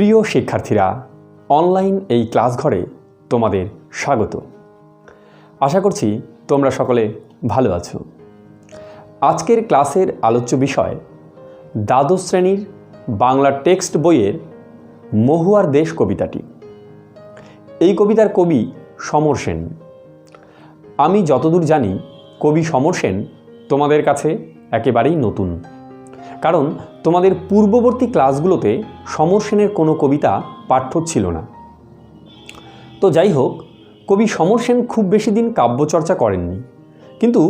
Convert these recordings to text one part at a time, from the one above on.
প্রিয় শিক্ষার্থীরা, অনলাইন এই ক্লাস ঘরে তোমাদের স্বাগত। আশা করছি তোমরা সকলে ভালো আছো। আজকের ক্লাসের আলোচ্য বিষয় দ্বাদশ শ্রেণীর বাংলা টেক্সট বইয়ের মহুয়ার দেশ কবিতাটি। এই কবিতার কবি সমর সেন। আমি যতদূর জানি কবি সমর সেন তোমাদের কাছে একেবারেই নতুন, কারণ তোমাদের পূর্ববর্তী ক্লাসগুলোতে সমর সেনের কোনো কবিতা পাঠ্য ছিল না। তো যাই হোক, কবি সমর সেন খুব বেশি দিন কাব্যচর্চা করেননি, কিন্তু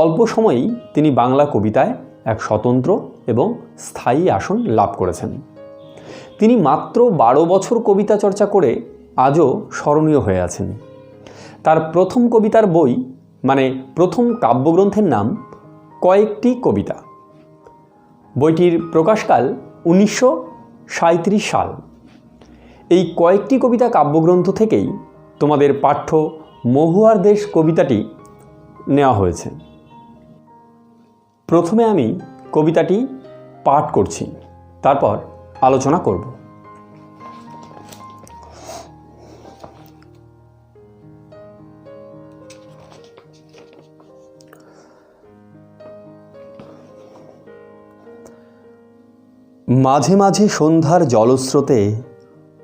অল্প সময়েই তিনি বাংলা কবিতায় এক স্বতন্ত্র এবং স্থায়ী আসন লাভ করেছেন। তিনি মাত্র 12 বছর কবিতা চর্চা করে আজও স্মরণীয় হয়ে আছেন। তার প্রথম কবিতার বই মানে প্রথম কাব্যগ্রন্থের নাম কয়েকটি কবিতা। বইটির প্রকাশকাল 1937 সাল। এই কয়েকটি কবিতা কাব্যগ্রন্থ থেকেই তোমাদের পাঠ্য মহুয়ার দেশ কবিতাটি নেওয়া হয়েছে। প্রথমে আমি কবিতাটি পাঠ করছি, তারপর আলোচনা করব। মাঝে মাঝে সন্ধ্যার জলস্রোতে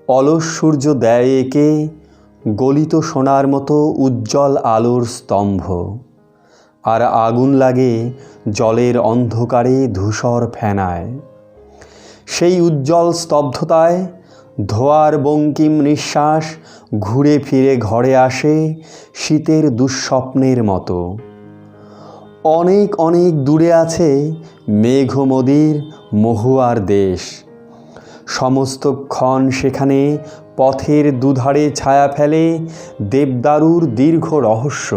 অলস সূর্য দেয় একে গলিত সোনার মতো উজ্জ্বল আলোর স্তম্ভ, আর আগুন লাগে জলের অন্ধকারে ধূসর ফেনায়। সেই উজ্জ্বল স্তব্ধতায় ধোয়ার বঙ্কিম নিঃশ্বাস ঘুরে ফিরে ঘরে আসে শীতের দুঃস্বপ্নের মতো। অনেক অনেক দূরে আছে মেঘমদির মহুয়ার দেশ। সমস্তক্ষণ সেখানে পথের দুধারে ছায়া ফেলে দেবদারুর দীর্ঘ রহস্য,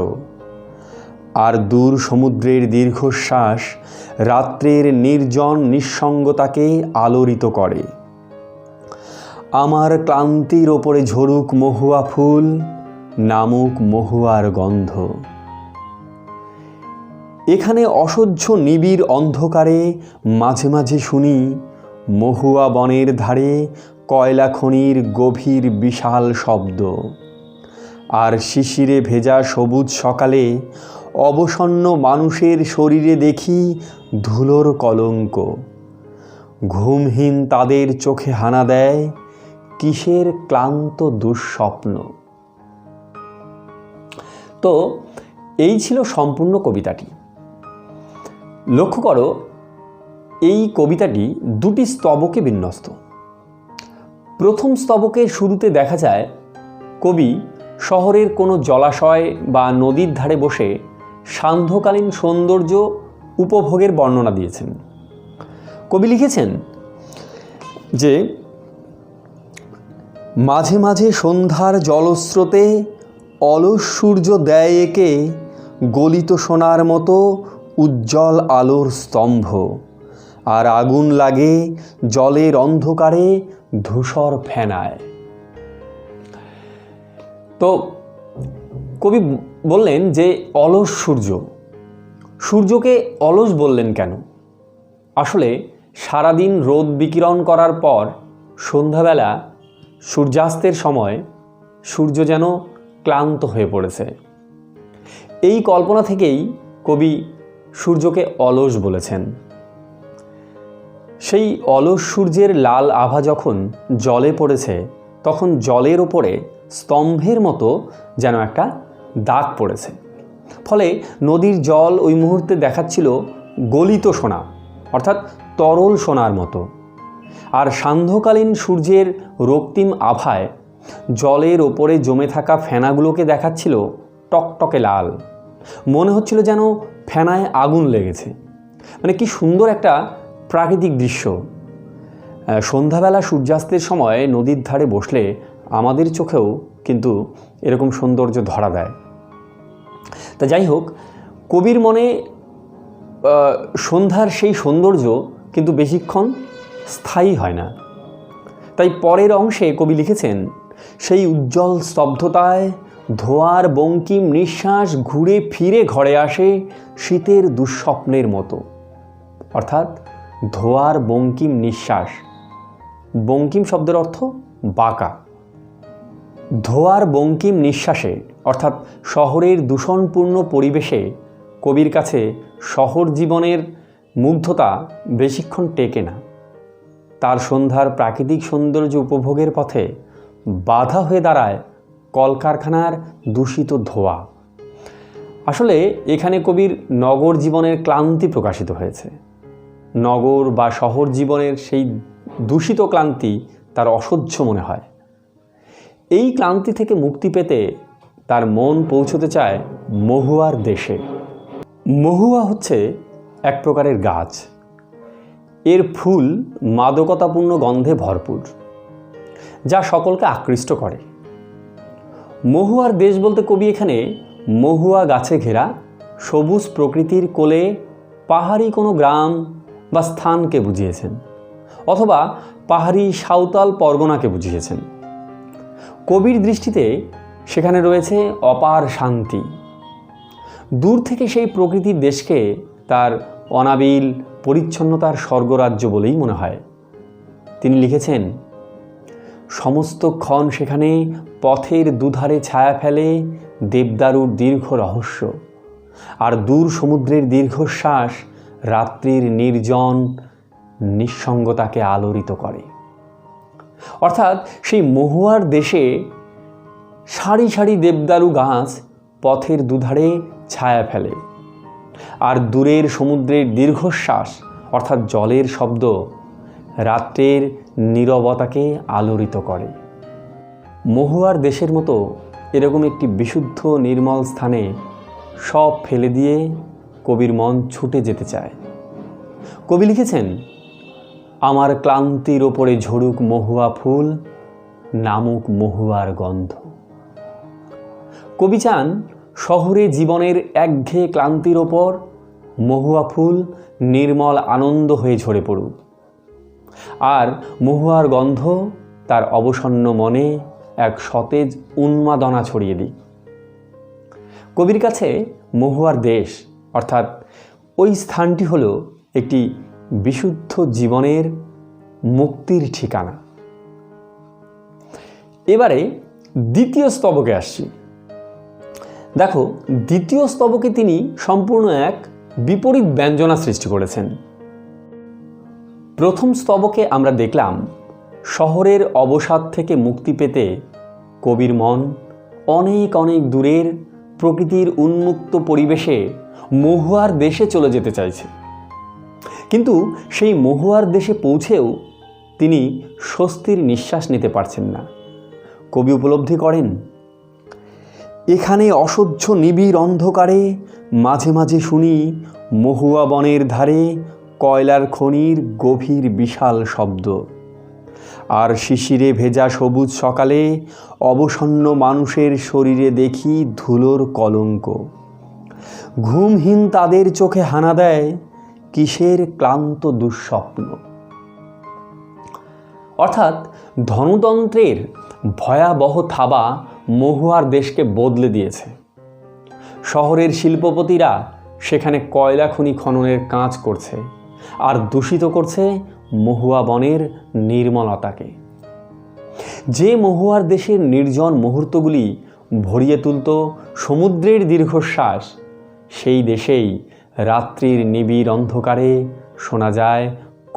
আর দূর সমুদ্রের দীর্ঘশ্বাস রাত্রের নির্জন নিঃসঙ্গতাকে আলোড়িত করে। আমার ক্লান্তির ওপরে ঝরুক মহুয়া ফুল, নামুক মহুয়ার গন্ধ। এখানে অসহ্য নিবিড় অন্ধকারে মাঝে মাঝে শুনি মহুয়া বনের ধারে কয়লা খনির গভীর বিশাল শব্দ, আর শিশিরে ভেজা সবুজ সকালে অবসন্ন মানুষের শরীরে দেখি ধুলোর কলঙ্ক। ঘুমহীন তাদের চোখে হানা দেয় কিসের ক্লান্ত দুঃস্বপ্ন। তো এই ছিল সম্পূর্ণ কবিতাটি। লক্ষ্য করো, এই কবিতাটি দুটি স্তবকে বিন্যস্ত। প্রথম স্তবকের শুরুতে দেখা যায় কবি শহরের কোনো জলাশয় বা নদীর ধারে বসে সান্ধ্যকালীন সৌন্দর্য উপভোগের বর্ণনা দিয়েছেন। কবি লিখেছেন যে মাঝে মাঝে সন্ধ্যার জলস্রোতে অলস সূর্য দেয় একে গলিত সোনার মতো উজ্জ্বল আলোর স্তম্ভ, আর আগুন লাগে জলের অন্ধকারে ধূসর ফেনায়। তো কবি বললেন যে অলস সূর্য, সূর্যকে অলস বললেন কেন? আসলে সারাদিন রোদ বিকিরণ করার পর সন্ধ্যাবেলা সূর্যাস্তের সময় সূর্য যেন ক্লান্ত হয়ে পড়েছে। এই কল্পনা থেকেই কবি সূর্যকে অলস বলেছেন। সেই অলস সূর্যের লাল আভা যখন জলে পড়েছে, তখন জলের ওপরে স্তম্ভের মতো যেন একটা দাগ পড়েছে। ফলে নদীর জল ওই মুহূর্তে দেখাচ্ছিল গলিত সোনা, অর্থাৎ তরল সোনার মতো। আর সান্ধ্যকালীন সূর্যের রক্তিম আভায় জলের ওপরে জমে থাকা ফেনাগুলোকে দেখাচ্ছিল টকটকে লাল। মনে হচ্ছিল যেন ফেনায় আগুন লেগেছে। মানে কি সুন্দর একটা প্রাকৃতিক দৃশ্য। সন্ধ্যাবেলা সূর্যাস্তের সময় নদীর ধারে বসলে আমাদের চোখেও কিন্তু এরকম সৌন্দর্য ধরা দেয়। তা যাই হোক, কবির মনে সন্ধ্যার সেই সৌন্দর্য কিন্তু বেশিক্ষণ স্থায়ী হয় না। তাই পরের অংশে কবি লিখেছেন, সেই উজ্জ্বল স্তব্ধতায় ধোয়ার বঙ্কিম নিঃশ্বাস ঘুরে ফিরে ঘরে আসে শীতের দুঃস্বপ্নের মতো। অর্থাৎ ধোয়ার বঙ্কিম নিঃশ্বাস বঙ্কিম শব্দের অর্থ বাঁকা। ধোয়ার বঙ্কিম নিঃশ্বাসে অর্থাৎ শহরের দূষণপূর্ণ পরিবেশে কবির কাছে শহর জীবনের মুগ্ধতা বেশিক্ষণ টেকে না। তার সন্ধ্যার প্রাকৃতিক সৌন্দর্য উপভোগের পথে বাধা হয়ে দাঁড়ায় কলকারখানার দূষিত ধোঁয়া। আসলে এখানে কবির নগর জীবনের ক্লান্তি প্রকাশিত হয়েছে। নগর বা শহর জীবনের সেই দূষিত ক্লান্তি তার অসহ্য মনে হয়। এই ক্লান্তি থেকে মুক্তি পেতে তার মন পৌঁছতে চায় মহুয়ার দেশে। মহুয়া হচ্ছে এক প্রকারের গাছ। এর ফুল মাদকতাপূর্ণ গন্ধে ভরপুর, যা সকলকে আকৃষ্ট করে। মহুয়ার দেশ বলতে কবি এখানে মহুয়া গাছে ঘেরা সবুজ প্রকৃতির কোলে পাহাড়ি কোনো গ্রাম বা স্থানকে বুঝিয়েছেন, অথবা পাহাড়ি সাঁওতাল পরগনাকে বুঝিয়েছেন। কবির দৃষ্টিতে সেখানে রয়েছে অপার শান্তি। দূর থেকে সেই প্রকৃতির দেশকে তার অনাবিল পরিচ্ছন্নতার স্বর্গরাজ্য বলেই মনে হয়। তিনি লিখেছেন, সমস্ত ক্ষণ সেখানে পথের দুধারে ছায়া ফেলে দেবদারুর দীর্ঘ রহস্য, আর দূর সমুদ্রের দীর্ঘশ্বাস রাত্রির নির্জন নিঃসঙ্গতাকে আলোড়িত করে। অর্থাৎ সেই মহুয়ার দেশে সারি সারি দেবদারু গাছ পথের দুধারে ছায়া ফেলে, আর দূরের সমুদ্রের দীর্ঘশ্বাস অর্থাৎ জলের শব্দ রাত্রের নীরবতাকে আলোড়িত করে। মহুয়ার দেশের মতো এরকম একটি বিশুদ্ধ নির্মল স্থানে সব ফেলে দিয়ে কবির মন ছুটে যেতে চায়। কবি লিখেছেন, আমার ক্লান্তির ওপরে ঝরুক মহুয়া ফুল, নামুক মহুয়ার গন্ধ। কবি চান শহরে জীবনের একঘেয়ে ক্লান্তির ওপর মহুয়া ফুল নির্মল আনন্দ হয়ে ঝরে পড়ুক, আর মহুয়ার গন্ধ তার অবসন্ন মনে এক সতেজ উন্মাদনা ছড়িয়ে দিক। কবির কাছে মহুয়ার দেশ অর্থাৎ ওই স্থানটি হলো একটি বিশুদ্ধ জীবনের মুক্তির ঠিকানা। এবারে দ্বিতীয় স্তবকে আসছি। দেখো, দ্বিতীয় স্তবকে তিনি সম্পূর্ণ এক বিপরীত ব্যঞ্জনা সৃষ্টি করেছেন। প্রথম স্তবকে আমরা দেখলাম শহরের অবসাদ থেকে মুক্তি পেতে কবির মন অনেক অনেক দূরের প্রকৃতির উন্মুক্ত পরিবেশে মহুয়ার দেশে চলে যেতে চাইছে। কিন্তু সেই মহুয়ার দেশে পৌঁছেও তিনি স্বস্তির নিঃশ্বাস নিতে পারছেন না। কবি উপলব্ধি করেন, এখানে অসহ্য নিবিড় অন্ধকারে মাঝে মাঝে শুনি মহুয়া বনের ধারে কয়লার খনির গভীর বিশাল শব্দ, আর শিশিরে ভেজা সবুজ সকালে অবসন্ন মানুষের শরীরে দেখি ধুলোর কলঙ্ক। ঘুমহীন তাদের চোখে হানা দেয় কিসের ক্লান্ত দুঃস্বপ্ন। অর্থাৎ ধনতন্ত্রের ভয়াবহ থাবা মহুয়ার দেশকে বদলে দিয়েছে। শহরের শিল্পপতিরা সেখানে কয়লা খনি খননের কাজ করছে আর দূষিত করছে মহুয়া বনের নির্মলতাকে। যে মহুয়ার দেশের নির্জন মুহূর্তগুলি ভরিয়ে তুলত সমুদ্রের দীর্ঘশ্বাস, সেই দেশেই রাত্রির নিবিড় অন্ধকারে শোনা যায়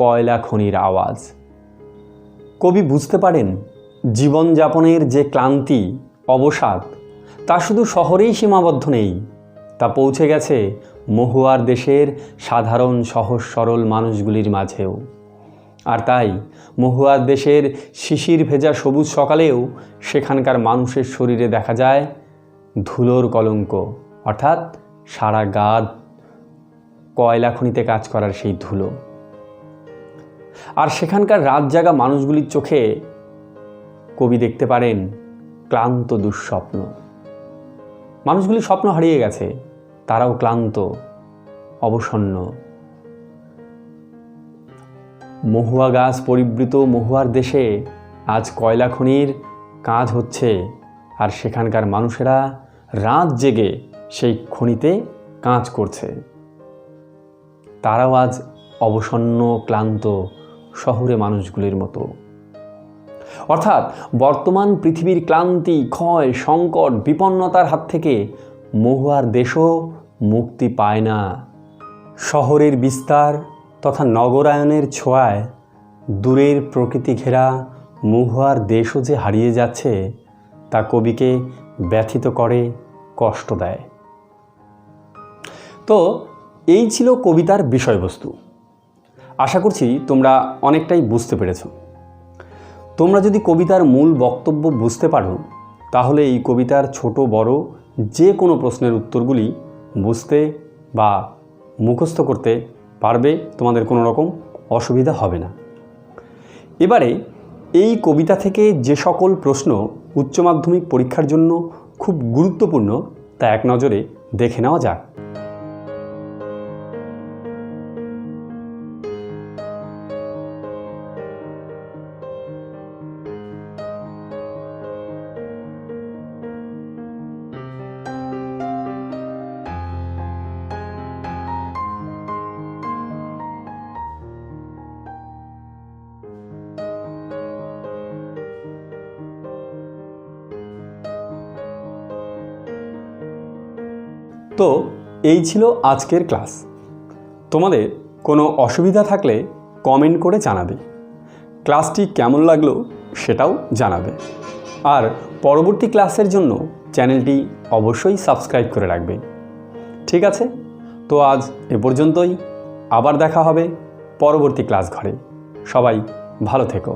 কয়লা খনির আওয়াজ। কবি বুঝতে পারেন, জীবনযাপনের যে ক্লান্তি অবসাদ তা শুধু শহরেই সীমাবদ্ধ নেই, তা পৌঁছে গেছে মহুয়ার দেশের সাধারণ সহজ সরল মানুষগুলির মাঝেও। আর তাই মহুয়ার দেশের শিশির ভেজা সবুজ সকালেও সেখানকার মানুষের শরীরে দেখা যায় ধুলোর কলঙ্ক, অর্থাৎ সারা গা কয়লা খনিতে কাজ করার সেই ধুলো। আর সেখানকার রাত জাগা মানুষগুলির চোখে কবি দেখতে পারেন ক্লান্ত দুঃস্বপ্ন। মানুষগুলি স্বপ্ন হারিয়ে গেছে, তারাও ক্লান্ত অবসন্ন। মহুয়া গাছ পরিবৃত মহুয়ার দেশে আজ কয়লা খনির কাজ হচ্ছে, আর সেখানকার মানুষেরা রাত জেগে সেই খনিতে কাজ করছে। তারাও আজ অবসন্ন ক্লান্ত শহুরে মানুষগুলির মতো। অর্থাৎ বর্তমান পৃথিবীর ক্লান্তি, ক্ষয়, সংকট, বিপন্নতার হাত থেকে মহুয়ার দেশও মুক্তি পায় না। শহরের বিস্তার তথা নগরায়নের ছোঁয়ায় দূরের প্রকৃতি ঘেরা মহুয়ার দেশও যে হারিয়ে যাচ্ছে তা কবিকে ব্যথিত করে, কষ্ট দেয়। তো এই ছিল কবিতার বিষয়বস্তু। আশা করছি তোমরা অনেকটাই বুঝতে পেরেছ। তোমরা যদি কবিতার মূল বক্তব্য বুঝতে পারো তাহলে এই কবিতার ছোট বড় যে কোনো প্রশ্নের উত্তরগুলি বুঝতে বা মুখস্থ করতে পারবে, তোমাদের কোনো রকম অসুবিধা হবে না। এবারে এই কবিতা থেকে যে সকল প্রশ্ন উচ্চ মাধ্যমিক পরীক্ষার জন্য খুব গুরুত্বপূর্ণ তা এক নজরে দেখে নেওয়া যাক। তো এই ছিল আজকের ক্লাস। তোমাদের কোনো অসুবিধা থাকলে কমেন্ট করে জানাবে, ক্লাসটি কেমন লাগলো সেটাও জানাবে। আর পরবর্তী ক্লাসের জন্য চ্যানেলটি অবশ্যই সাবস্ক্রাইব করে রাখবে। ঠিক আছে, তো আজ এ পর্যন্তই। আবার দেখা হবে পরবর্তী ক্লাস ঘরে। সবাই ভালো থেকো।